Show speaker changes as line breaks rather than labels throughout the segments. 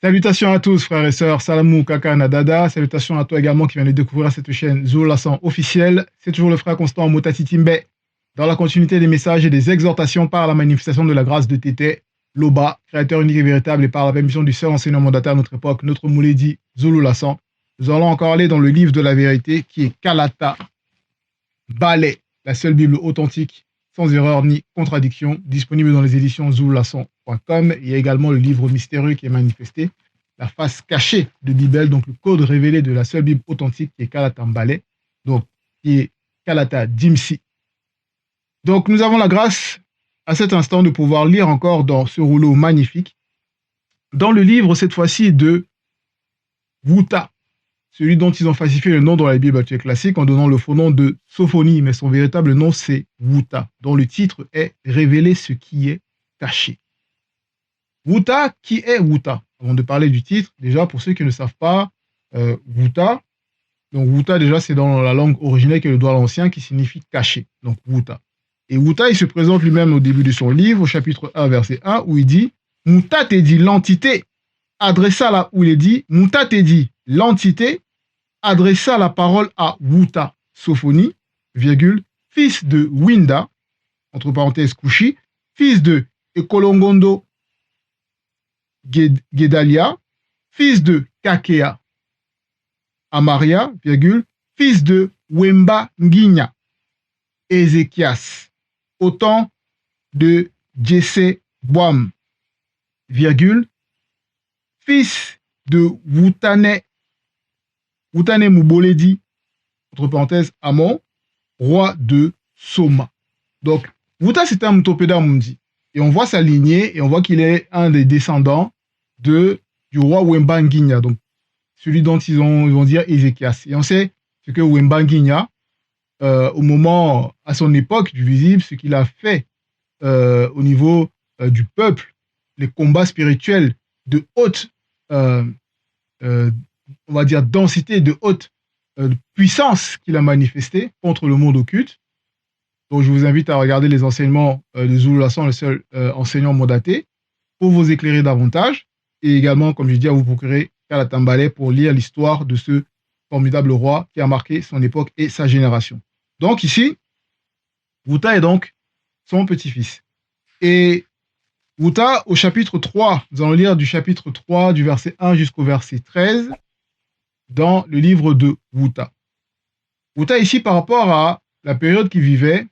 Salutations à tous, frères et sœurs. Salamou, Kaka, Nadada. Salutations à toi également qui viens de découvrir cette chaîne Zoulassan officielle. C'est toujours le frère Constant Motati Timbe. Dans la continuité des messages et des exhortations par la manifestation de la grâce de Tété, Loba, créateur unique et véritable, et par la permission du seul enseignant mandataire de notre époque, notre Mouledi Zoulassan. Nous allons encore aller dans le livre de la vérité qui est Kalata Balai, la seule Bible authentique, sans erreur ni contradiction, disponible dans les éditions zoulassan.com. Il y a également le livre mystérieux qui est manifesté, la face cachée de Bible, donc le code révélé de la seule Bible authentique qui est Kalata Balai, donc qui est Kalata Dimsi. Donc nous avons la grâce à cet instant de pouvoir lire encore dans ce rouleau magnifique, dans le livre cette fois-ci de Wuta, celui dont ils ont falsifié le nom dans la Bible classique en donnant le faux nom de Sophonie, mais son véritable nom c'est Wuta, dont le titre est Révéler ce qui est caché. Wuta, qui est Wuta? Avant de parler du titre, déjà pour ceux qui ne savent pas, Wuta, donc Wuta déjà c'est dans la langue originelle qui est le droit ancien qui signifie caché, donc Wuta. Et Wuta il se présente lui-même au début de son livre, au chapitre 1, verset 1, où il dit Muta te dit l'entité, adressa là où il est dit Muta te dit l'entité adressa la parole à Wuta, Sophonie, virgule, fils de Winda, entre parenthèses Kushi, fils de Ekolongondo Gedalia, fils de Kakea, Amaria, virgule, fils de Wemba Nginya, Ézéchias, au temps de Jesse Boam, virgule, fils de Wutane Muboledi, entre parenthèses, Amon, roi de Soma. Donc, Wuta, c'est un Mutopeda Mundi. Et on voit sa lignée, et on voit qu'il est un des descendants du roi Wemba Nginya, donc celui dont ils vont dire Ézéchias. Et on sait ce que Wemba Nginya, au moment, à son époque du visible, ce qu'il a fait au niveau du peuple, les combats spirituels de haute on va dire, densité, de haute puissance qu'il a manifesté contre le monde occulte. Donc, je vous invite à regarder les enseignements de Zoulassan, le seul enseignant mandaté, pour vous éclairer davantage. Et également, comme je dis, à vous procurer Kalata Balai pour lire l'histoire de ce formidable roi qui a marqué son époque et sa génération. Donc, ici, Wuta est donc son petit-fils. Et Wuta, au chapitre 3, nous allons lire du chapitre 3, du verset 1 jusqu'au verset 13, dans le livre de Wuta. Wuta, ici, par rapport à la période qu'il vivait,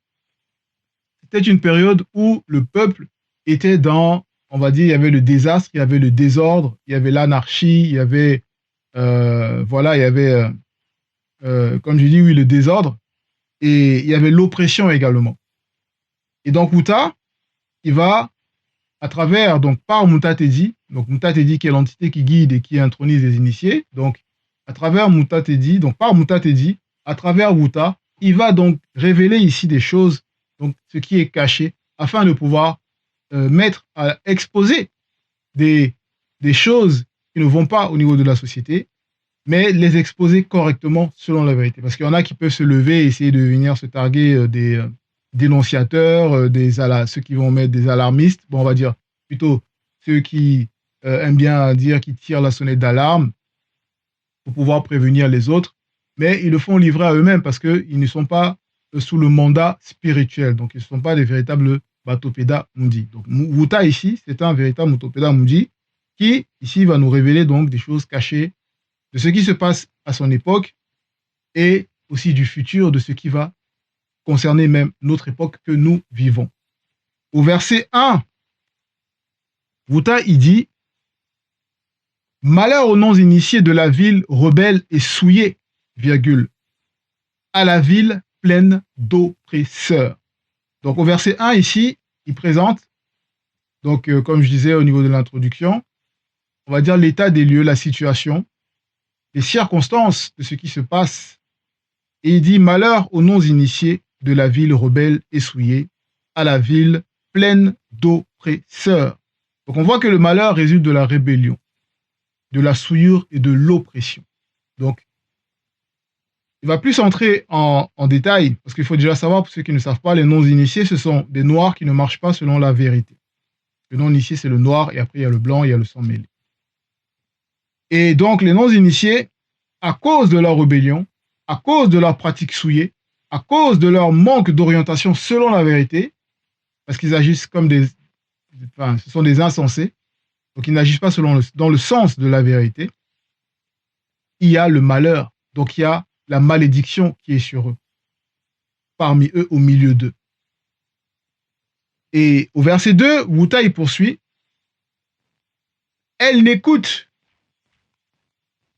c'était une période où le peuple était dans, on va dire, il y avait le désastre, il y avait le désordre, il y avait l'anarchie, il y avait, voilà, il y avait, comme je dis, oui, le désordre, et il y avait l'oppression également. Et donc, Wuta, il va, à travers, donc, par Mutatedi, donc Mutatedi qui est l'entité qui guide et qui intronise les initiés, donc, à travers Mutatedi, donc par Mutatedi, à travers Wuta, il va donc révéler ici des choses, donc ce qui est caché, afin de pouvoir mettre à exposer des choses qui ne vont pas au niveau de la société, mais les exposer correctement selon la vérité. Parce qu'il y en a qui peuvent se lever et essayer de venir se targuer des dénonciateurs, ceux qui vont mettre des alarmistes, bon, on va dire plutôt ceux qui aiment bien dire qu'ils tirent la sonnette d'alarme, pour pouvoir prévenir les autres, mais ils le font livrer à eux-mêmes parce qu'ils ne sont pas sous le mandat spirituel, donc ils ne sont pas des véritables Batopeda Mundi. Donc Wuta ici, c'est un véritable Batopeda Mundi qui ici va nous révéler donc des choses cachées de ce qui se passe à son époque et aussi du futur de ce qui va concerner même notre époque que nous vivons. Au verset 1, Wuta il dit Malheur aux non-initiés de la ville rebelle et souillée, virgule, à la ville pleine d'oppresseurs. Donc au verset 1 ici, il présente, donc comme je disais au niveau de l'introduction, on va dire l'état des lieux, la situation, les circonstances de ce qui se passe. Et il dit malheur aux non-initiés de la ville rebelle et souillée, à la ville pleine d'oppresseurs. Donc on voit que le malheur résulte de la rébellion, de la souillure et de l'oppression. Donc, il va plus entrer en détail, parce qu'il faut déjà savoir, pour ceux qui ne savent pas, les non-initiés, ce sont des noirs qui ne marchent pas selon la vérité. Le non-initié, c'est le noir, et après, il y a le blanc, il y a le sang mêlé. Et donc, les non-initiés, à cause de leur rébellion, à cause de leur pratique souillée, à cause de leur manque d'orientation selon la vérité, parce qu'ils agissent comme des... Enfin, ce sont des insensés, donc ils n'agissent pas dans le sens de la vérité, il y a le malheur, donc il y a la malédiction qui est sur eux, parmi eux, au milieu d'eux. Et au verset 2, Wouta, il poursuit, elle n'écoute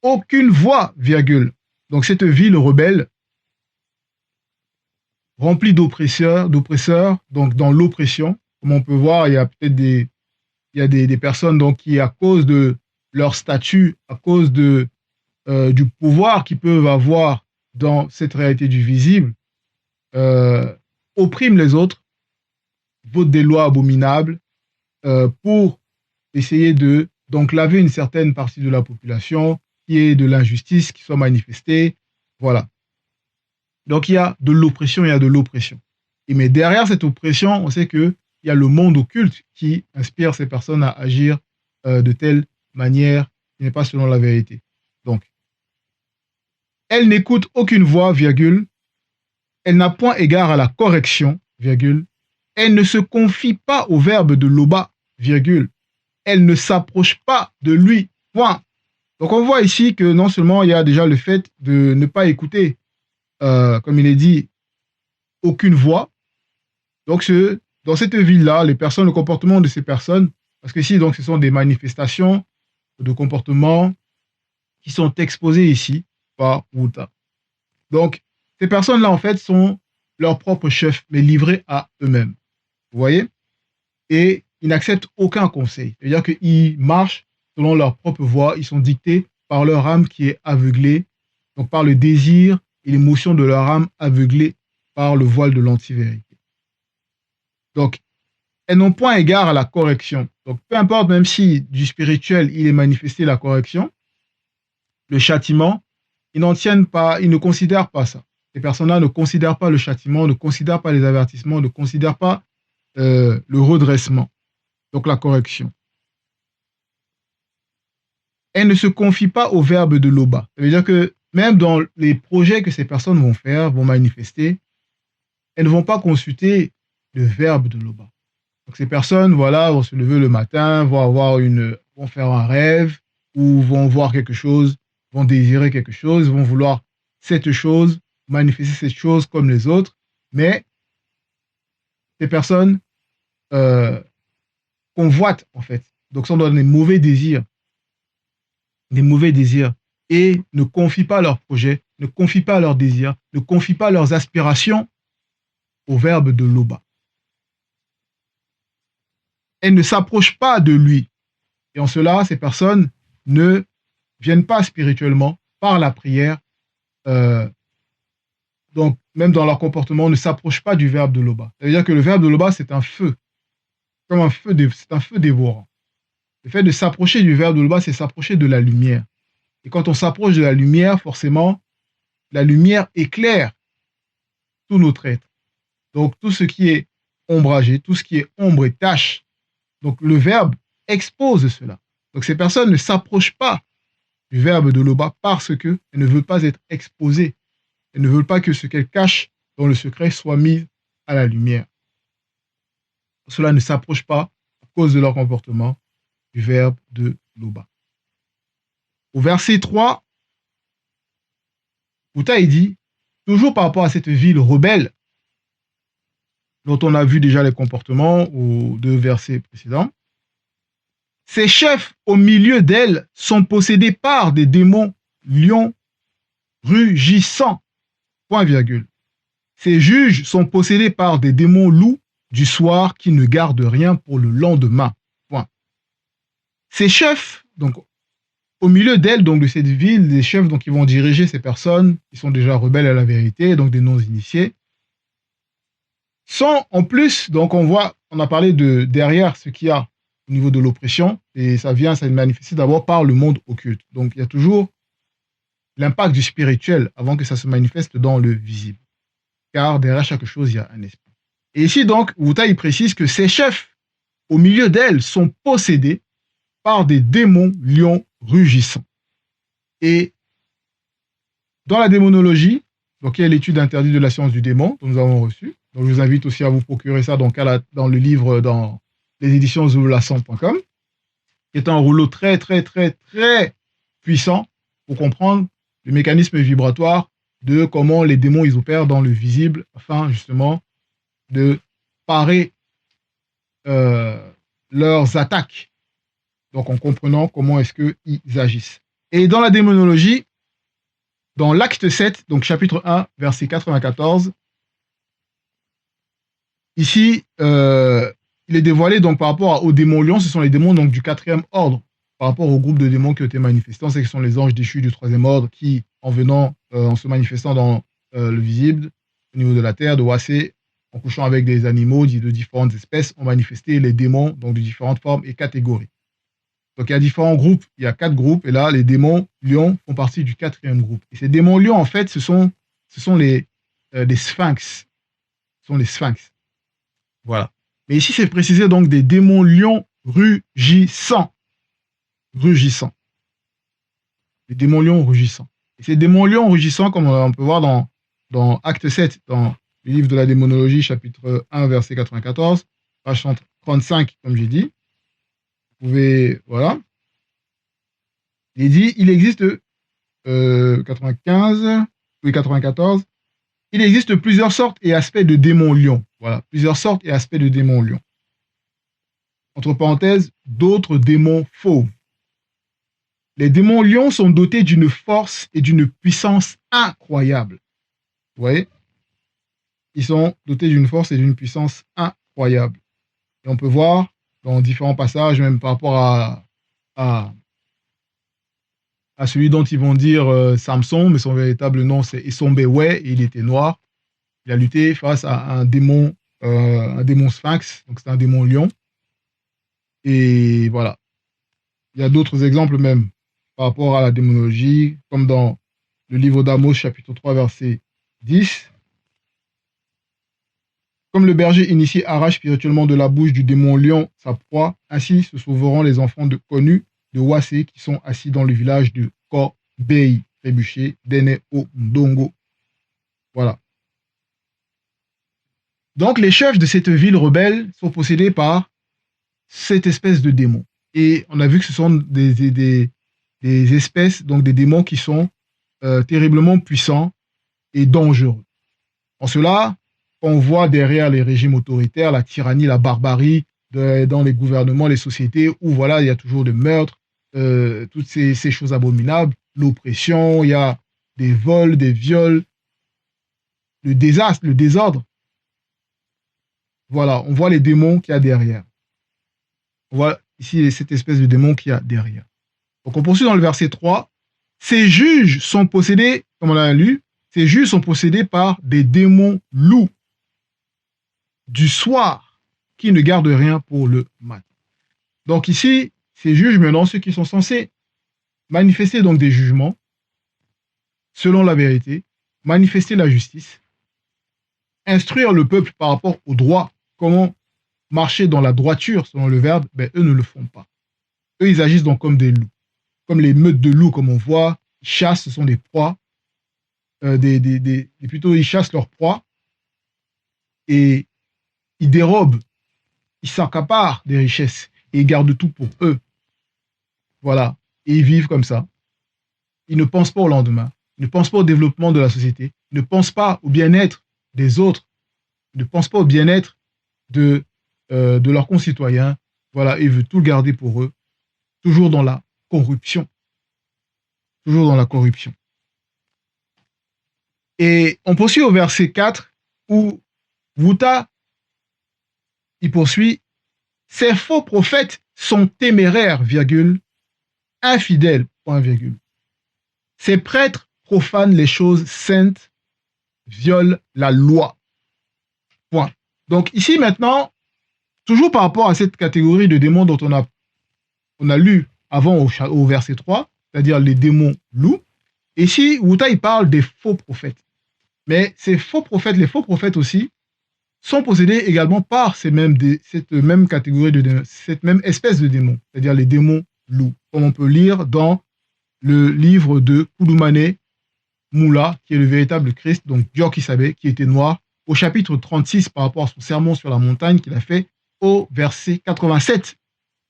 aucune voix, virgule. Donc cette ville rebelle, remplie d'oppresseurs, donc dans l'oppression, comme on peut voir, il y a peut-être des personnes donc, qui, à cause de leur statut, à cause du pouvoir qu'ils peuvent avoir dans cette réalité du visible, oppriment les autres, votent des lois abominables pour essayer de d'enclaver une certaine partie de la population, qui est de l'injustice, qui soit manifestée. Voilà. Donc il y a de l'oppression, il y a de l'oppression. Mais derrière cette oppression, on sait qu'il y a le monde occulte qui inspire ces personnes à agir de telle manière qui n'est pas selon la vérité. Donc, elle n'écoute aucune voix, virgule. Elle n'a point égard à la correction, virgule. Elle ne se confie pas au verbe de Loba, virgule. Elle ne s'approche pas de lui, point. Donc on voit ici que non seulement il y a déjà le fait de ne pas écouter, comme il est dit, aucune voix. Donc dans cette ville-là, les personnes, le comportement de ces personnes, parce que ici, donc, ce sont des manifestations de comportement qui sont exposées ici par Wouta. Donc, ces personnes-là, en fait, sont leurs propres chefs, mais livrés à eux-mêmes. Vous voyez? Et ils n'acceptent aucun conseil. C'est-à-dire qu'ils marchent selon leur propre voie, ils sont dictés par leur âme qui est aveuglée, donc par le désir et l'émotion de leur âme aveuglée par le voile de l'antivérité. Donc, elles n'ont point égard à la correction. Donc, peu importe, même si du spirituel, il est manifesté la correction, le châtiment, ils n'en tiennent pas, ils ne considèrent pas ça. Ces personnes-là ne considèrent pas le châtiment, ne considèrent pas les avertissements, ne considèrent pas le redressement, donc la correction. Elle ne se confie pas au verbe de Loba. Ça veut dire que même dans les projets que ces personnes vont faire, vont manifester, elles ne vont pas consulter le verbe de Loba. Donc ces personnes, voilà, vont se lever le matin, vont faire un rêve, ou vont voir quelque chose, vont désirer quelque chose, vont vouloir cette chose, manifester cette chose comme les autres, mais ces personnes convoitent, en fait. Donc sont dans des mauvais désirs, et ne confient pas leurs projets, ne confient pas leurs désirs, ne confient pas leurs aspirations au verbe de Loba. Elles ne s'approchent pas de lui. Et en cela, ces personnes ne viennent pas spirituellement par la prière. Donc, même dans leur comportement, ne s'approchent pas du verbe de Loba. Ça veut dire que le verbe de Loba, c'est un feu, comme un feu, c'est un feu dévorant. Le fait de s'approcher du verbe de Loba, c'est s'approcher de la lumière. Et quand on s'approche de la lumière, forcément, la lumière éclaire tout notre être. Donc, tout ce qui est ombragé, tout ce qui est ombre et tache, donc le verbe expose cela. Donc, ces personnes ne s'approchent pas du verbe de Loba parce qu'elles ne veulent pas être exposées. Elles ne veulent pas que ce qu'elles cachent dans le secret soit mis à la lumière. Cela ne s'approche pas, à cause de leur comportement, du verbe de Loba. Au verset 3, Wouta dit, toujours par rapport à cette ville rebelle, dont on a vu déjà les comportements aux 2 versets précédents, ces chefs au milieu d'elle sont possédés par des démons lions rugissants. Point virgule. Ces juges sont possédés par des démons loups du soir qui ne gardent rien pour le lendemain. Point. Ces chefs, donc au milieu d'elle, donc de cette ville, des chefs donc, qui vont diriger ces personnes qui sont déjà rebelles à la vérité, donc des non-initiés, sont en plus, donc on a parlé de derrière ce qu'il y a au niveau de l'oppression, et ça est manifesté d'abord par le monde occulte. Donc il y a toujours l'impact du spirituel avant que ça se manifeste dans le visible. Car derrière chaque chose, il y a un esprit. Et ici donc, Wouta il précise que ces chefs, au milieu d'elles, sont possédés par des démons lions rugissants. Et dans la démonologie, donc il y a l'étude interdite de la science du démon que nous avons reçue. Donc je vous invite aussi à vous procurer ça dans le livre dans les éditions zululasan.com, qui est un rouleau très puissant pour comprendre le mécanisme vibratoire de comment les démons ils opèrent dans le visible afin justement de parer leurs attaques. Donc en comprenant comment est-ce qu'ils agissent. Et dans la démonologie, dans l'acte 7, donc chapitre 1, verset 94, ici, il est dévoilé donc par rapport aux démons lions, ce sont les démons donc du 4e ordre, par rapport au groupe de démons qui ont été manifestés. Ce sont les anges déchus du 3e ordre qui, en venant, en se manifestant dans le visible, au niveau de la terre, de Wassé, en couchant avec des animaux de différentes espèces, ont manifesté les démons donc de différentes formes et catégories. Donc il y a différents groupes, il y a 4 groupes, et là, les démons lions font partie du 4e groupe. Et ces démons lions, en fait, ce sont les sphinx. Ce sont les sphinx. Voilà. Mais ici, c'est précisé donc des démons lions rugissants. Rugissants. Les démons lions rugissants. Et ces démons lions rugissants, comme on peut voir dans Acte 7, dans le livre de la démonologie, chapitre 1, verset 94, page 35, comme j'ai dit. Vous pouvez, voilà. Il dit, il existe 94, il existe plusieurs sortes et aspects de démons lions. Voilà, plusieurs sortes et aspects de démons lions. Entre parenthèses, d'autres démons fauves. Les démons lions sont dotés d'une force et d'une puissance incroyables. Vous voyez? Ils sont dotés d'une force et d'une puissance incroyables. Et on peut voir dans différents passages, même par rapport à celui dont ils vont dire Samson, mais son véritable nom c'est Esombewe, et il était noir. Il a lutté face à un démon sphinx, donc c'est un démon lion. Et voilà. Il y a d'autres exemples même par rapport à la démonologie, comme dans le livre d'Amos, chapitre 3, verset 10. Comme le berger initié arrache spirituellement de la bouche du démon lion sa proie, ainsi se sauveront les enfants connus de Wassé qui sont assis dans le village de Korbei, trébuché, Dene O Ndongo. Voilà. Donc les chefs de cette ville rebelle sont possédés par cette espèce de démon. Et on a vu que ce sont des espèces, donc des démons qui sont terriblement puissants et dangereux. En cela, on voit derrière les régimes autoritaires la tyrannie, la barbarie dans les gouvernements, les sociétés, où voilà, il y a toujours des meurtres, toutes ces choses abominables, l'oppression, il y a des vols, des viols, le désastre, le désordre. Voilà, on voit les démons qu'il y a derrière. On voit ici cette espèce de démon qu'il y a derrière. Donc on poursuit dans le verset 3. Ces juges sont possédés, comme on l'a lu, ces juges sont possédés par des démons loups du soir qui ne gardent rien pour le matin. Donc ici, ces juges, maintenant, ceux qui sont censés manifester donc des jugements selon la vérité, manifester la justice, instruire le peuple par rapport au droit, comment marcher dans la droiture selon le verbe, ben, eux ne le font pas. Eux, ils agissent donc comme des loups. Comme les meutes de loups, comme on voit, ils chassent, ce sont des proies, plutôt ils chassent leurs proies et ils dérobent, ils s'accaparent des richesses et ils gardent tout pour eux. Voilà. Et ils vivent comme ça. Ils ne pensent pas au lendemain, ils ne pensent pas au développement de la société, ils ne pensent pas au bien-être des autres, ils ne pensent pas au bien-être de leurs concitoyens. Voilà, ils veulent tout garder pour eux, toujours dans la corruption. Toujours dans la corruption. Et on poursuit au verset 4 où Wuta, il poursuit, ces faux prophètes sont téméraires, virgule, infidèles, point virgule. Ces prêtres profanent les choses saintes, violent la loi. Point. Donc ici maintenant, toujours par rapport à cette catégorie de démons dont on a lu avant au verset 3, c'est-à-dire les démons loups, ici, Wuta, il parle des faux prophètes. Mais ces faux prophètes, les faux prophètes aussi, sont possédés également par cette même catégorie de démons, cette même espèce de démons, c'est-à-dire les démons loups, comme on peut lire dans le livre de Kouloumane Moula, qui est le véritable Christ, donc Dior Kisabé, qui était noir, au chapitre 36 par rapport à son sermon sur la montagne qu'il a fait au verset 87,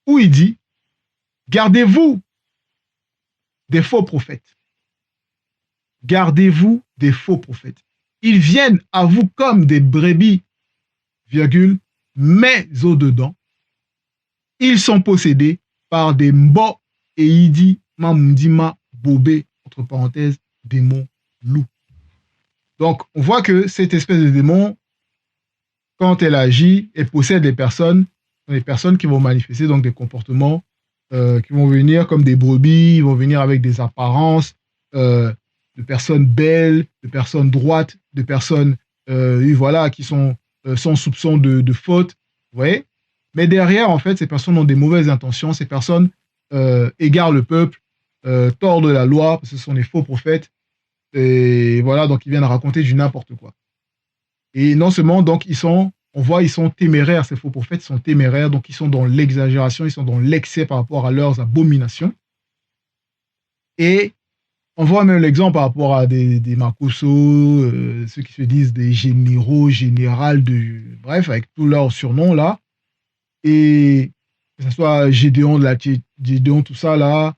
où il dit « Gardez-vous des faux prophètes. Gardez-vous des faux prophètes. Ils viennent à vous comme des brebis, virgule, mais au-dedans, ils sont possédés par des mbo et idi mamundima bobé, entre parenthèses, démons loups. » Donc, on voit que cette espèce de démon, quand elle agit, elle possède les personnes qui vont manifester donc des comportements qui vont venir comme des brebis, ils vont venir avec des apparences de personnes belles, de personnes droites, de personnes voilà, qui sont sans soupçon de faute, vous voyez. Mais derrière, en fait, ces personnes ont des mauvaises intentions, ces personnes égarent le peuple, tordent la loi, parce que ce sont des faux prophètes, et voilà, donc ils viennent raconter du n'importe quoi. Et non seulement, donc, on voit, ils sont téméraires, ces faux prophètes sont téméraires, donc ils sont dans l'exagération, ils sont dans l'excès par rapport à leurs abominations. Et on voit même l'exemple par rapport à des Makosso, ceux qui se disent des généraux, général, bref, avec tous leurs surnoms là. Et que ce soit Gédéon, Gédéon, tout ça là,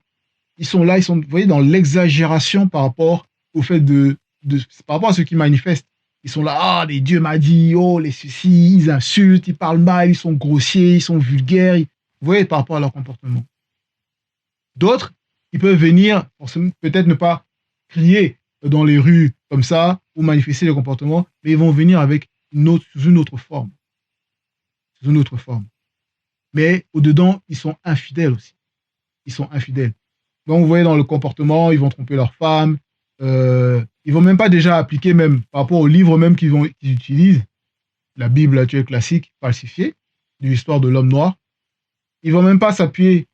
ils sont là, vous voyez, dans l'exagération par rapport au fait par rapport à ce qui manifestent. Ils sont là, ah, les dieux m'a dit, oh, les ceci, ils insultent, ils parlent mal, ils sont grossiers, ils sont vulgaires. Vous voyez, par rapport à leur comportement. D'autres, ils peuvent venir, peut-être ne pas crier dans les rues comme ça, ou manifester les comportements, mais ils vont venir avec sous une autre forme. Sous une autre forme. Mais au-dedans, ils sont infidèles aussi. Ils sont infidèles. Donc, vous voyez, dans le comportement, ils vont tromper leurs femmes. Ils vont même pas déjà appliquer, même par rapport au livre même qu'ils utilisent, la Bible actuelle classique, falsifiée, de l'histoire de l'homme noir. Ils vont même pas s'appuyer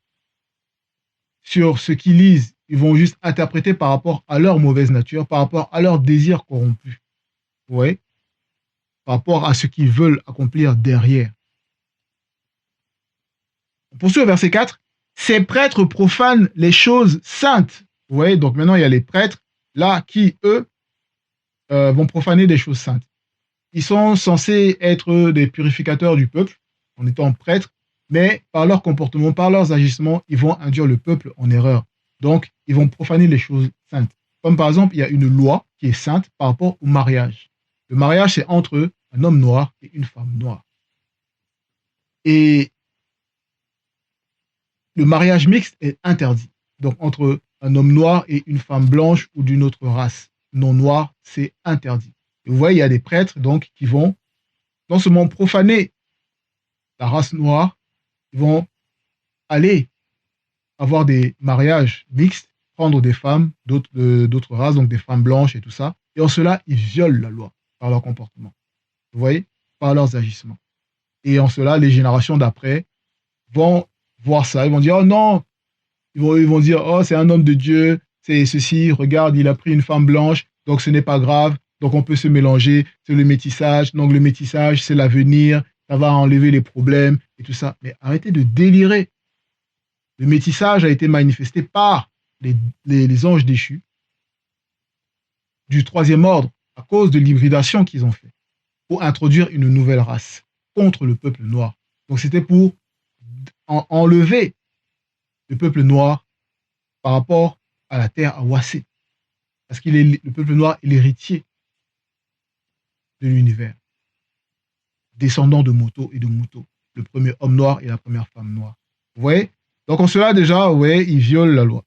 sur ce qu'ils lisent. Ils vont juste interpréter par rapport à leur mauvaise nature, par rapport à leur désir corrompu. Vous voyez? Par rapport à ce qu'ils veulent accomplir derrière. On poursuit au verset 4. Ces prêtres profanent les choses saintes. Vous voyez, donc maintenant il y a les prêtres là qui, eux, vont profaner des choses saintes. Ils sont censés être des purificateurs du peuple en étant prêtres, mais par leur comportement, par leurs agissements, ils vont induire le peuple en erreur. Donc, ils vont profaner les choses saintes. Comme par exemple, il y a une loi qui est sainte par rapport au mariage. Le mariage, c'est entre un homme noir et une femme noire. Et le mariage mixte est interdit. Donc, entre un homme noir et une femme blanche ou d'une autre race non noire, c'est interdit. Et vous voyez, il y a des prêtres donc, qui vont non seulement profaner la race noire, ils vont aller avoir des mariages mixtes, prendre des femmes d'autres races, donc des femmes blanches et tout ça. Et en cela, ils violent la loi par leur comportement. Vous voyez, par leurs agissements. Et en cela, les générations d'après vont voir ça. Ils vont dire, oh non, ils vont dire, oh, c'est un homme de Dieu, c'est ceci, regarde, il a pris une femme blanche, donc ce n'est pas grave, donc on peut se mélanger, c'est le métissage, donc le métissage, c'est l'avenir, ça va enlever les problèmes et tout ça. Mais arrêtez de délirer. Le métissage a été manifesté par les anges déchus du troisième ordre à cause de l'hybridation qu'ils ont fait pour introduire une nouvelle race contre le peuple noir. Donc c'était pour enlever le peuple noir par rapport à la terre à Wassé. Parce que le peuple noir est l'héritier de l'univers, descendant de Moto et de Muto, le premier homme noir et la première femme noire. Vous voyez? Donc en cela déjà, ouais, ils violent la loi.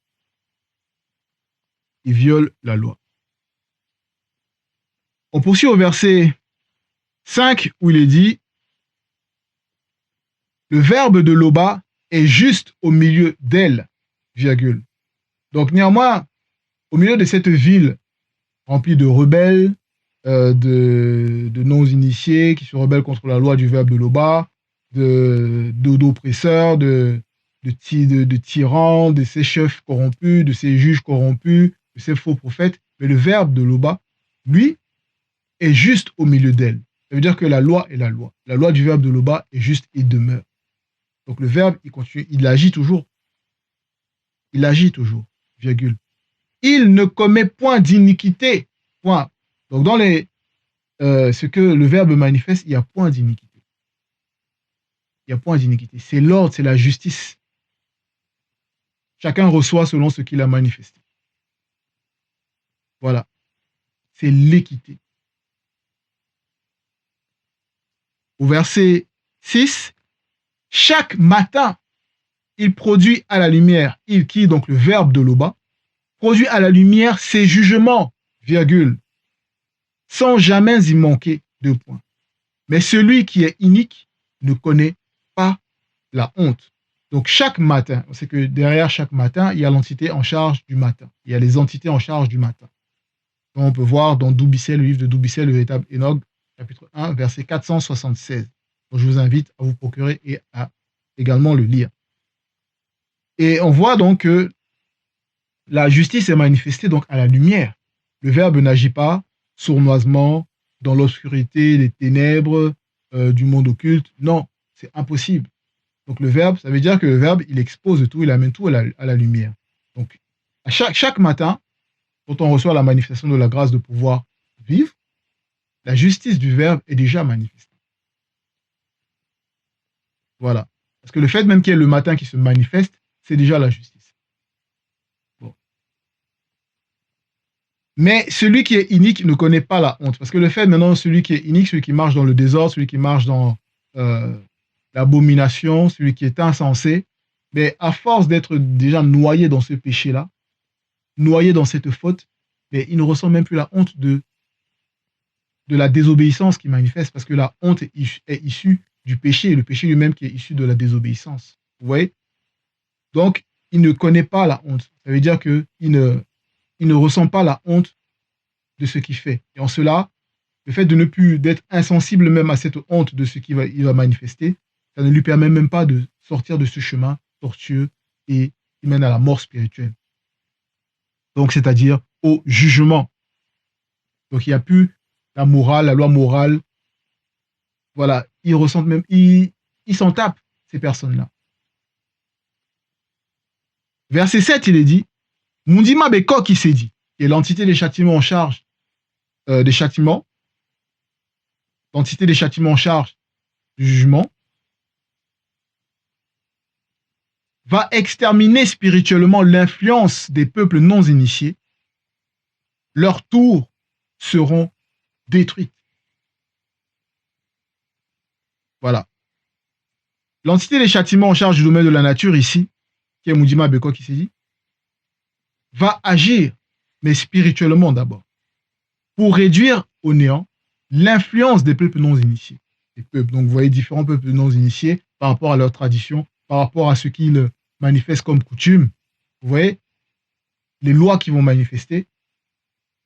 Ils violent la loi. On poursuit au verset 5 où il est dit « Le verbe de Loba est juste au milieu d'elle, virgule. » Donc néanmoins, au milieu de cette ville remplie de rebelles, de non-initiés qui se rebellent contre la loi du verbe de Loba, d'oppresseurs, de tyrans, de ces chefs corrompus, de ces juges corrompus, de ces faux prophètes. Mais le verbe de Loba, lui, est juste au milieu d'elle. Ça veut dire que la loi est la loi. La loi du verbe de Loba est juste et demeure. Donc le verbe, il continue, il agit toujours. Il agit toujours, virgule. Il ne commet point d'iniquité. Point. Donc, dans ce que le verbe manifeste, il n'y a point d'iniquité. Il n'y a point d'iniquité. C'est l'ordre, c'est la justice. Chacun reçoit selon ce qu'il a manifesté. Voilà. C'est l'équité. Au verset 6, chaque matin, il produit à la lumière, il qui est donc le verbe de Loba, produit à la lumière ses jugements, virgule, sans jamais y manquer, deux points. Mais celui qui est inique ne connaît pas la honte. Donc chaque matin, on sait que derrière chaque matin, il y a l'entité en charge du matin. Il y a les entités en charge du matin. Donc on peut voir dans Doubicet, le livre de Doubicet, le véritable Enoch, chapitre 1, verset 476. Donc je vous invite à vous procurer et à également le lire. Et on voit donc que la justice est manifestée donc à la lumière. Le verbe n'agit pas sournoisement dans l'obscurité, les ténèbres du monde occulte. Non, c'est impossible. Donc le verbe, ça veut dire que le verbe, il expose tout, il amène tout à la lumière. Donc à chaque matin, quand on reçoit la manifestation de la grâce de pouvoir vivre, la justice du verbe est déjà manifestée. Voilà. Parce que le fait même qu'il y ait le matin qui se manifeste, c'est déjà la justice. Bon. Mais celui qui est inique ne connaît pas la honte. Parce que le fait maintenant, celui qui est inique, celui qui marche dans le désordre, celui qui marche dans l'abomination, celui qui est insensé, mais à force d'être déjà noyé dans ce péché-là, noyé dans cette faute, mais il ne ressent même plus la honte de la désobéissance qui manifeste, parce que la honte est issue du péché, et le péché lui-même qui est issu de la désobéissance. Vous voyez? Donc, il ne connaît pas la honte. Ça veut dire qu'il ne ressent pas la honte de ce qu'il fait. Et en cela, le fait de ne plus d'être insensible même à cette honte de ce qu'il va manifester, ça ne lui permet même pas de sortir de ce chemin tortueux et qui mène à la mort spirituelle. Donc, c'est-à-dire au jugement. Donc, il n'y a plus la morale, la loi morale. Voilà, ils ressentent même, ils s'en tapent, ces personnes-là. Verset 7, il est dit, Mundima Beko qui s'est dit, qui est l'entité des châtiments en charge des châtiments, l'entité des châtiments en charge du jugement, va exterminer spirituellement l'influence des peuples non initiés. Leurs tours seront détruites. Voilà. L'entité des châtiments en charge du domaine de la nature ici, qui est Mundima Beko qui s'est dit, va agir, mais spirituellement d'abord, pour réduire au néant l'influence des peuples non initiés. Les peuples, donc vous voyez différents peuples non initiés par rapport à leur tradition, par rapport à ce qu'ils manifestent comme coutume. Vous voyez, les lois qui vont manifester,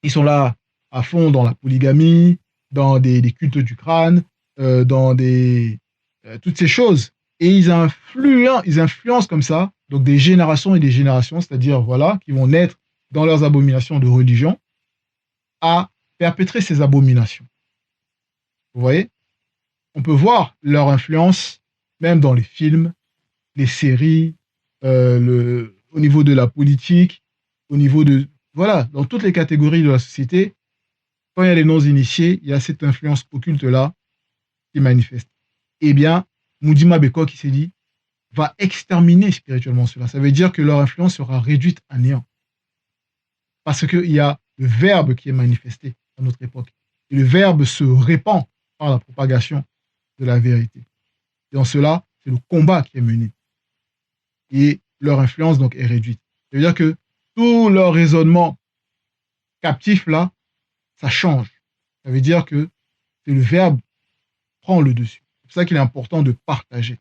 ils sont là à fond dans la polygamie, dans des cultes du crâne, dans toutes ces choses. Et ils influencent comme ça, donc des générations et des générations, c'est-à-dire, voilà, qui vont naître dans leurs abominations de religion, à perpétrer ces abominations. Vous voyez? On peut voir leur influence même dans les films, les séries, au niveau de la politique, au niveau de... Voilà, dans toutes les catégories de la société, quand il y a les non-initiés, il y a cette influence occulte-là qui manifeste. Eh bien, Mundima Beko qui s'est dit, va exterminer spirituellement cela. Ça veut dire que leur influence sera réduite à néant. Parce qu'il y a le verbe qui est manifesté à notre époque. Et le verbe se répand par la propagation de la vérité. Et en cela, c'est le combat qui est mené. Et leur influence donc est réduite. Ça veut dire que tout leur raisonnement captif là, ça change. Ça veut dire que c'est le verbe prend le dessus. C'est pour ça qu'il est important de partager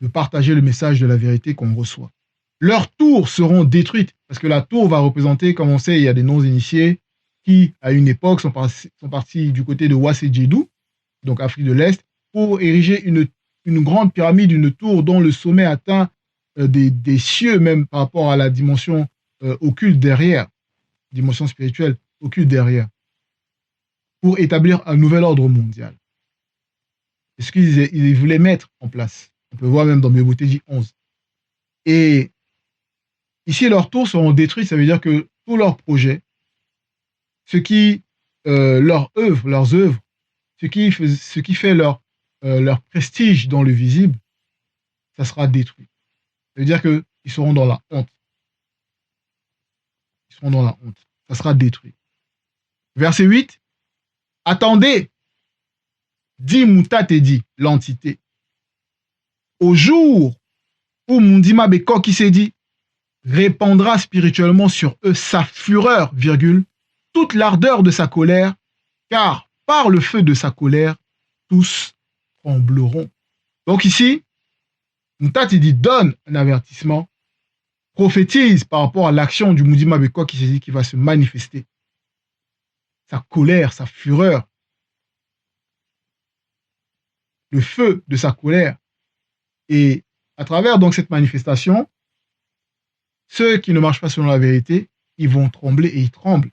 le message de la vérité qu'on reçoit. Leurs tours seront détruites, parce que la tour va représenter, comme on sait, il y a des non-initiés qui, à une époque, sont partis du côté de Wassedjedou, donc Afrique de l'Est, pour ériger une grande pyramide, une tour dont le sommet atteint des cieux, même par rapport à la dimension occulte derrière, dimension spirituelle occulte derrière, pour établir un nouvel ordre mondial. C'est ce qu'ils voulaient mettre en place. On peut voir même dans Bebotéji 11. Et ici, leurs tours seront détruits, ça veut dire que tous leurs projets, leurs œuvres, ce qui fait leur prestige dans le visible, ça sera détruit. Ça veut dire qu'ils seront dans la honte. Ils seront dans la honte. Ça sera détruit. Verset 8. Attendez, dit Mutatedi, l'entité, au jour où Mundima Beko qui s'est dit répandra spirituellement sur eux sa fureur, virgule, toute l'ardeur de sa colère, car par le feu de sa colère, tous trembleront. Donc ici, Mutatedi donne un avertissement, prophétise par rapport à l'action du Mundima Beko qui s'est dit qui va se manifester. Sa colère, sa fureur, le feu de sa colère. Et à travers donc cette manifestation, ceux qui ne marchent pas selon la vérité, ils vont trembler et ils tremblent.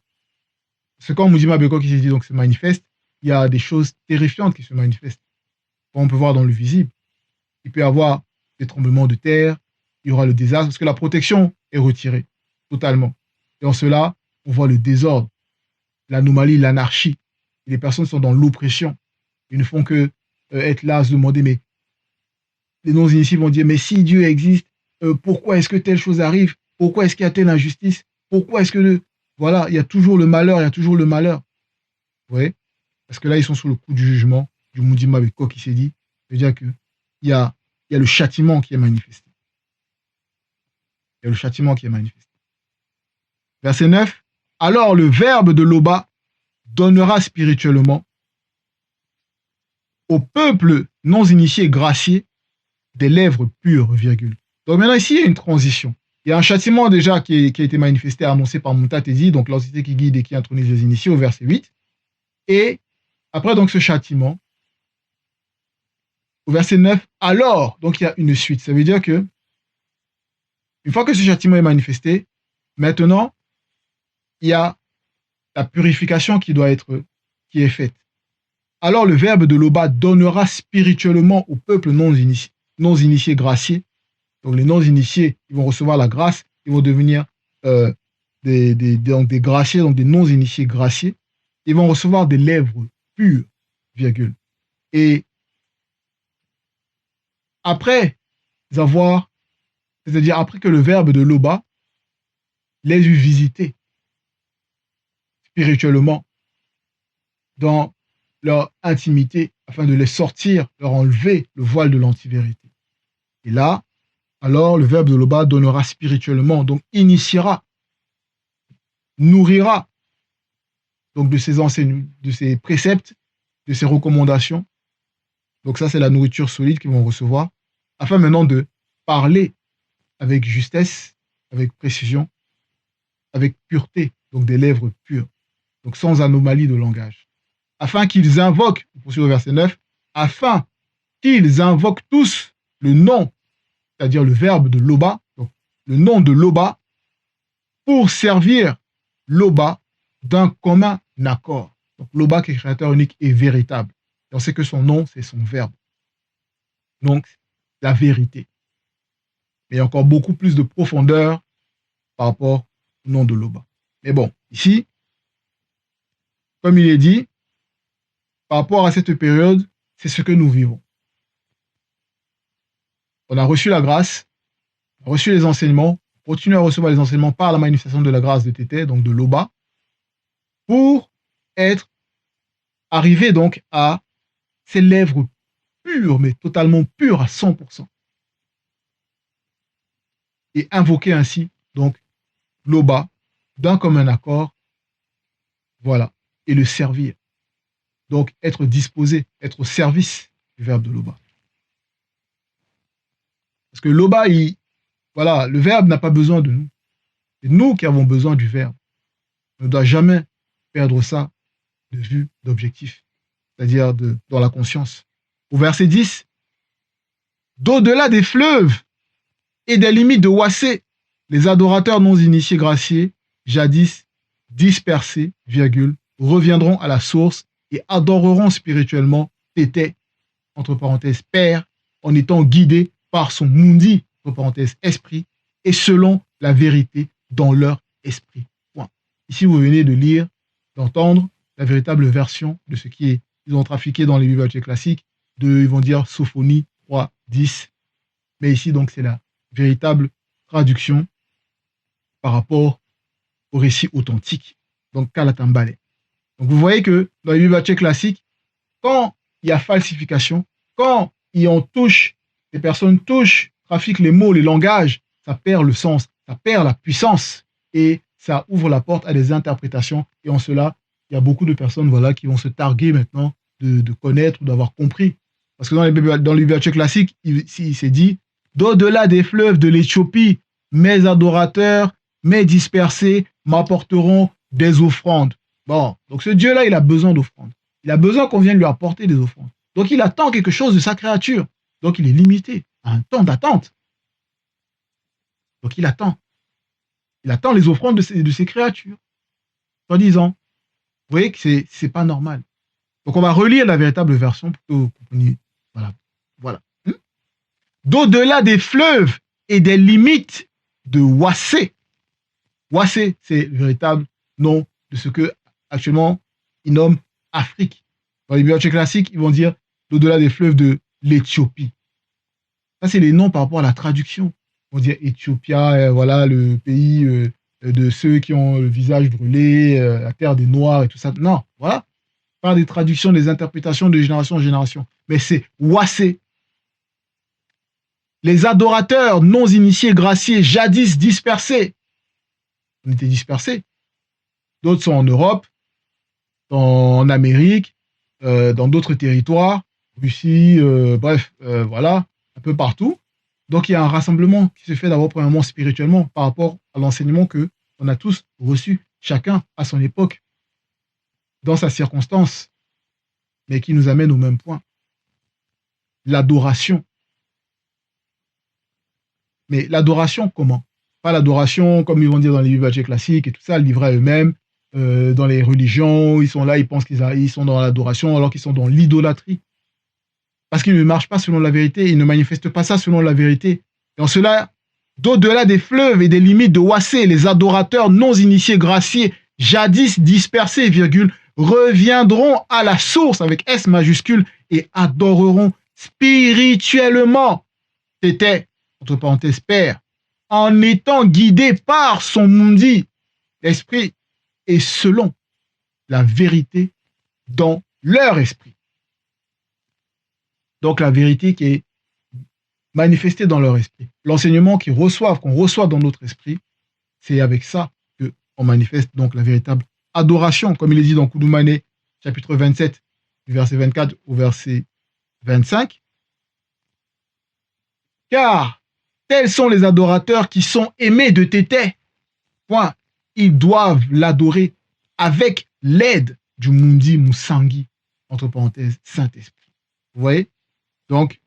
Parce que quand Mundima Beko qui s'est dit donc se manifeste, il y a des choses terrifiantes qui se manifestent. On peut voir dans le visible. Il peut y avoir des tremblements de terre, il y aura le désastre, parce que la protection est retirée totalement. Et en cela, on voit le désordre, l'anomalie, l'anarchie. Les personnes sont dans l'oppression. Ils ne font que être là à se demander, mais les non-initiés vont dire, mais si Dieu existe, pourquoi est-ce que telle chose arrive? Pourquoi est-ce qu'il y a telle injustice? Pourquoi est-ce que... Voilà, il y a toujours le malheur, il y a toujours le malheur. Vous voyez? Parce que là, ils sont sous le coup du jugement du Mundima Beko qui s'est dit, c'est-à-dire qu'il y a le châtiment qui est manifesté. Il y a le châtiment qui est manifesté. Verset 9. Alors le verbe de l'Oba donnera spirituellement au peuple non initié gracié des lèvres pures, virgule. Donc maintenant ici, il y a une transition. Il y a un châtiment déjà qui a été manifesté, annoncé par Mutatedi, donc l'entité qui guide et qui intronise les initiés au verset 8. Et après donc ce châtiment, au verset 9, alors, donc il y a une suite. Ça veut dire que, une fois que ce châtiment est manifesté, maintenant, il y a la purification qui est faite. Alors le verbe de l'Oba donnera spirituellement au peuple non initié gracié. Donc les non-initiés, ils vont recevoir la grâce, ils vont devenir des graciés, donc des non-initiés graciés. Ils vont recevoir des lèvres pures, virgule. Et après avoir, c'est-à-dire après que le verbe de l'Oba les eut visités spirituellement dans leur intimité, afin de les sortir, leur enlever le voile de l'antivérité. Et là, alors le verbe de l'Oba donnera spirituellement, donc initiera, nourrira, donc de ses enseignements, de ses préceptes, de ses recommandations. Donc ça, c'est la nourriture solide qu'ils vont recevoir, afin maintenant de parler avec justesse, avec précision, avec pureté, donc des lèvres pures, donc sans anomalie de langage. Afin qu'ils invoquent, on poursuit au verset 9, afin qu'ils invoquent tous le nom, c'est-à-dire le verbe de l'Oba, donc le nom de l'Oba, pour servir l'Oba d'un commun accord. Donc l'Oba qui est créateur unique et véritable. Et on sait que son nom, c'est son verbe. Donc, la vérité. Mais il y a encore beaucoup plus de profondeur par rapport au nom de l'Oba. Mais bon, ici, comme il est dit, par rapport à cette période, c'est ce que nous vivons. On a reçu la grâce, on a reçu les enseignements, on continue à recevoir les enseignements par la manifestation de la grâce de Tété, donc de l'Oba, pour être arrivé donc à ces lèvres pures, mais totalement pures à 100%. Et invoquer ainsi, donc, l'Oba, d'un commun accord, voilà, et le servir. Donc, être disposé, être au service du verbe de l'Oba. Parce que l'Oba, voilà, le verbe n'a pas besoin de nous. C'est nous qui avons besoin du verbe. On ne doit jamais perdre ça de vue, d'objectif, c'est-à-dire dans la conscience. Au verset 10, d'au-delà des fleuves et des limites de Wassé, les adorateurs non initiés graciés, jadis dispersés, virgule, reviendront à la source et adoreront spirituellement Tété, entre parenthèses, Père, en étant guidés par son mundi, entre parenthèses, esprit, et selon la vérité dans leur esprit. Point. Ici, vous venez de lire, d'entendre la véritable version de ce qui est. Ils ont trafiqué dans les bibliothèques classiques, ils vont dire Sophonie 3, 10. Mais ici, donc, c'est la véritable traduction par rapport au récit authentique. Donc, Kalatambale. Donc, vous voyez que dans les bibliothèques classiques, quand il y a falsification, quand les personnes touchent, trafiquent les mots, les langages, ça perd le sens, ça perd la puissance et ça ouvre la porte à des interprétations. Et en cela, il y a beaucoup de personnes voilà, qui vont se targuer maintenant de connaître ou d'avoir compris. Parce que dans les bibliothèques classiques, il s'est dit, d'au-delà des fleuves de l'Éthiopie, mes adorateurs, mes dispersés m'apporteront des offrandes. Bon, donc ce Dieu-là, il a besoin d'offrandes. Il a besoin qu'on vienne lui apporter des offrandes. Donc il attend quelque chose de sa créature. Donc il est limité à un temps d'attente. Donc il attend. Il attend les offrandes de ses créatures. En disant, vous voyez que c'est pas normal. Donc on va relire la véritable version pour que vous compreniez. Voilà. D'au-delà des fleuves et des limites de Wassé. Wassé, c'est le véritable nom de ce que actuellement ils nomment Afrique. Dans les bibliothèques classiques, ils vont dire d'au-delà des fleuves de l'Éthiopie. Ça, c'est les noms par rapport à la traduction. On dit Éthiopia, voilà, le pays de ceux qui ont le visage brûlé, la terre des Noirs et tout ça. Non, voilà. Par des traductions, des interprétations de génération en génération. Mais c'est Wassé. Les adorateurs non initiés, graciés, jadis dispersés. On était dispersés. D'autres sont en Europe, en Amérique, dans d'autres territoires, Russie, bref, voilà, un peu partout. Donc il y a un rassemblement qui se fait d'abord premièrement spirituellement par rapport à l'enseignement que on a tous reçu, chacun à son époque, dans sa circonstance, mais qui nous amène au même point. L'adoration. Mais l'adoration comment? Pas l'adoration comme ils vont dire dans les bibliothèques classiques et tout ça, livrés à eux-mêmes, dans les religions, ils sont là, ils pensent qu'ils sont dans l'adoration alors qu'ils sont dans l'idolâtrie. Parce qu'ils ne marchent pas selon la vérité, ils ne manifestent pas ça selon la vérité. Et en cela, d'au-delà des fleuves et des limites de Wassé, les adorateurs non initiés, graciés, jadis dispersés, reviendront à la source avec S majuscule et adoreront spirituellement. C'était, entre parenthèses, Père, en étant guidés par son mundi, l'esprit, et selon la vérité dans leur esprit. Donc la vérité qui est manifestée dans leur esprit. L'enseignement qu'on reçoit dans notre esprit, c'est avec ça qu'on manifeste donc la véritable adoration, comme il est dit dans Koudoumane, chapitre 27, du verset 24 au verset 25. Car tels sont les adorateurs qui sont aimés de Tété. Point. Ils doivent l'adorer avec l'aide du Mundi Musangi, entre parenthèses, Saint-Esprit. Vous voyez? Donc,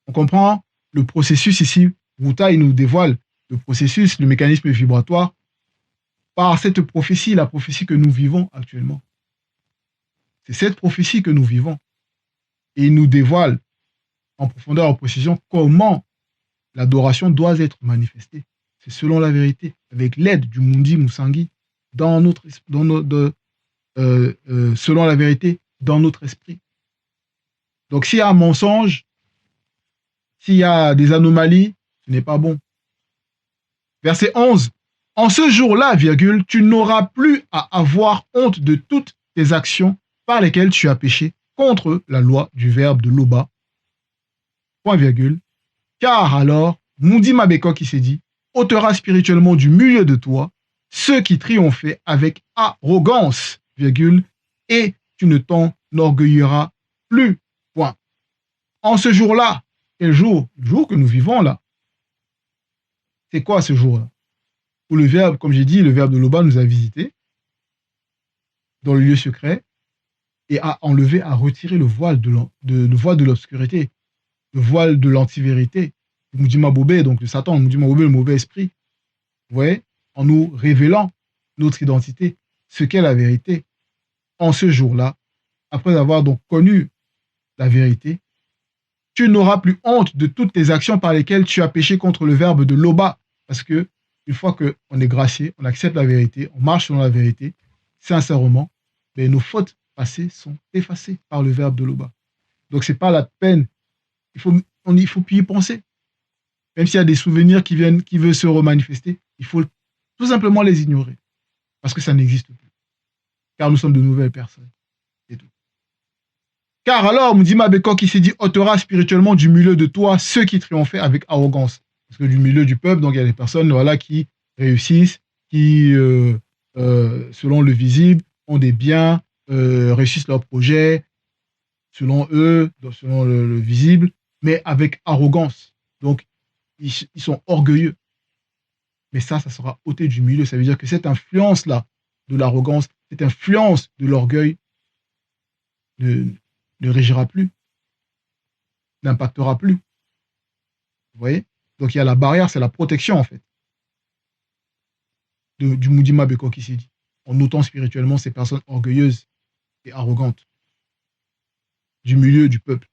on comprend le processus ici. Wuta, il nous dévoile le processus, le mécanisme vibratoire par cette prophétie, la prophétie que nous vivons actuellement. C'est cette prophétie que nous vivons. Et il nous dévoile en profondeur, en précision, comment l'adoration doit être manifestée. C'est selon la vérité, avec l'aide du Mundi Musangi, selon la vérité, dans notre esprit. Donc s'il y a un mensonge, s'il y a des anomalies, ce n'est pas bon. Verset 11. En ce jour-là, tu n'auras plus à avoir honte de toutes tes actions par lesquelles tu as péché contre la loi du verbe de Loba. Point virgule. Car alors, Mundi Mabeko qui s'est dit, ôtera spirituellement du milieu de toi ceux qui triomphaient avec arrogance, virgule, et tu ne t'enorgueilleras plus. Point. En ce jour-là, quel jour? Le jour que nous vivons là. C'est quoi ce jour-là? Où le verbe, comme j'ai dit, le verbe de Loba nous a visités dans le lieu secret et a enlevé, a retiré le voile de l'obscurité, le voile de l'antivérité, le Moudima Bobé, donc le Satan, le Moudima Bobé, le mauvais esprit. Vous voyez? En nous révélant notre identité, ce qu'est la vérité. En ce jour-là, après avoir donc connu la vérité, tu n'auras plus honte de toutes tes actions par lesquelles tu as péché contre le verbe de Loba, parce que une fois qu'on est gracié, on accepte la vérité, on marche selon la vérité, sincèrement, ben, nos fautes passées sont effacées par le verbe de Loba. Donc, c'est pas la peine. Il faut plus y penser. Même s'il y a des souvenirs qui veulent se remanifester, il faut tout simplement les ignorer. Parce que ça n'existe plus. Car nous sommes de nouvelles personnes. C'est tout. Car alors, Moudima Beko qui s'est dit, ôtera spirituellement du milieu de toi ceux qui triomphaient avec arrogance. Parce que du milieu du peuple, donc il y a des personnes voilà, qui réussissent, qui, selon le visible, ont des biens, réussissent leurs projets, selon eux, selon le visible, mais avec arrogance. Donc, ils sont orgueilleux. Mais ça sera ôté du milieu. Ça veut dire que cette influence-là de l'arrogance, cette influence de l'orgueil ne régira plus, n'impactera plus. Vous voyez? Donc il y a la barrière, c'est la protection en fait du Moudima Beko qui s'est dit, en ôtant spirituellement ces personnes orgueilleuses et arrogantes du milieu du peuple.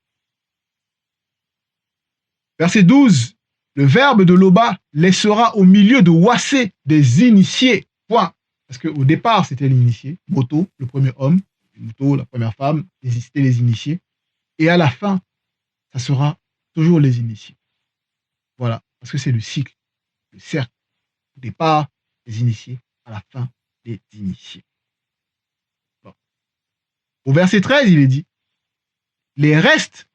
Verset 12. Le verbe de Loba laissera au milieu de Wassé des initiés. Point. Parce qu'au départ, c'était l'initié, Moto, le premier homme, Moto, la première femme, c'était les initiés. Et à la fin, ça sera toujours les initiés. Voilà. Parce que c'est le cycle, le cercle. Au départ, les initiés. À la fin, les initiés. Bon. Au verset 13, il est dit, les restes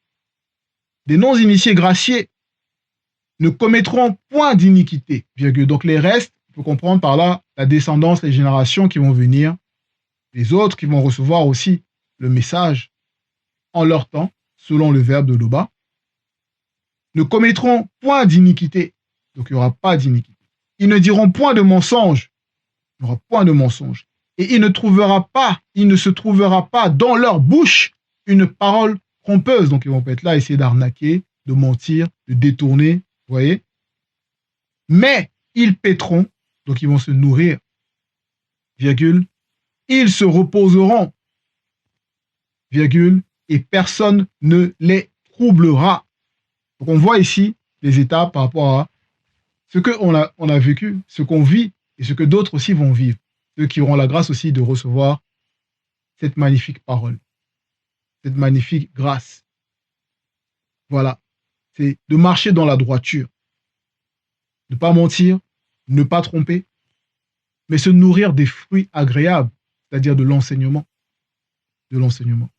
des non-initiés graciés ne commettront point d'iniquité. Donc les restes, il faut comprendre par là la descendance, les générations qui vont venir, les autres qui vont recevoir aussi le message en leur temps, selon le verbe de Loba, ne commettront point d'iniquité. Donc il n'y aura pas d'iniquité. Ils ne diront point de mensonge. Il n'y aura point de mensonge. Et il ne se trouvera pas dans leur bouche une parole trompeuse. Donc ils vont être là, essayer d'arnaquer, de mentir, de détourner. Vous voyez? Mais ils paîtront, donc ils vont se nourrir, virgule, ils se reposeront, virgule, et personne ne les troublera. Donc on voit ici les étapes par rapport à ce qu'on a vécu, ce qu'on vit, et ce que d'autres aussi vont vivre. Ceux qui auront la grâce aussi de recevoir cette magnifique parole, cette magnifique grâce. Voilà. C'est de marcher dans la droiture, ne pas mentir, ne pas tromper, mais se nourrir des fruits agréables, c'est-à-dire de l'enseignement. De l'enseignement.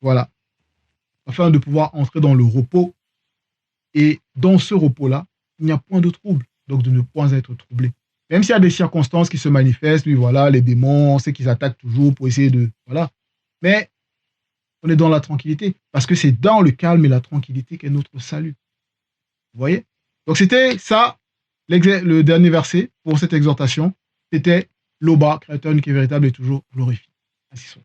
Voilà. Afin de pouvoir entrer dans le repos. Et dans ce repos-là, il n'y a point de trouble, donc de ne point être troublé. Même s'il y a des circonstances qui se manifestent, oui, voilà, les démons, on sait qu'ils attaquent toujours pour essayer de... Voilà. Mais on est dans la tranquillité, parce que c'est dans le calme et la tranquillité qu'est notre salut. Vous voyez? Donc c'était ça, le dernier verset pour cette exhortation. C'était Loba, créateur unique et véritable, est toujours glorifié. Ainsi soit.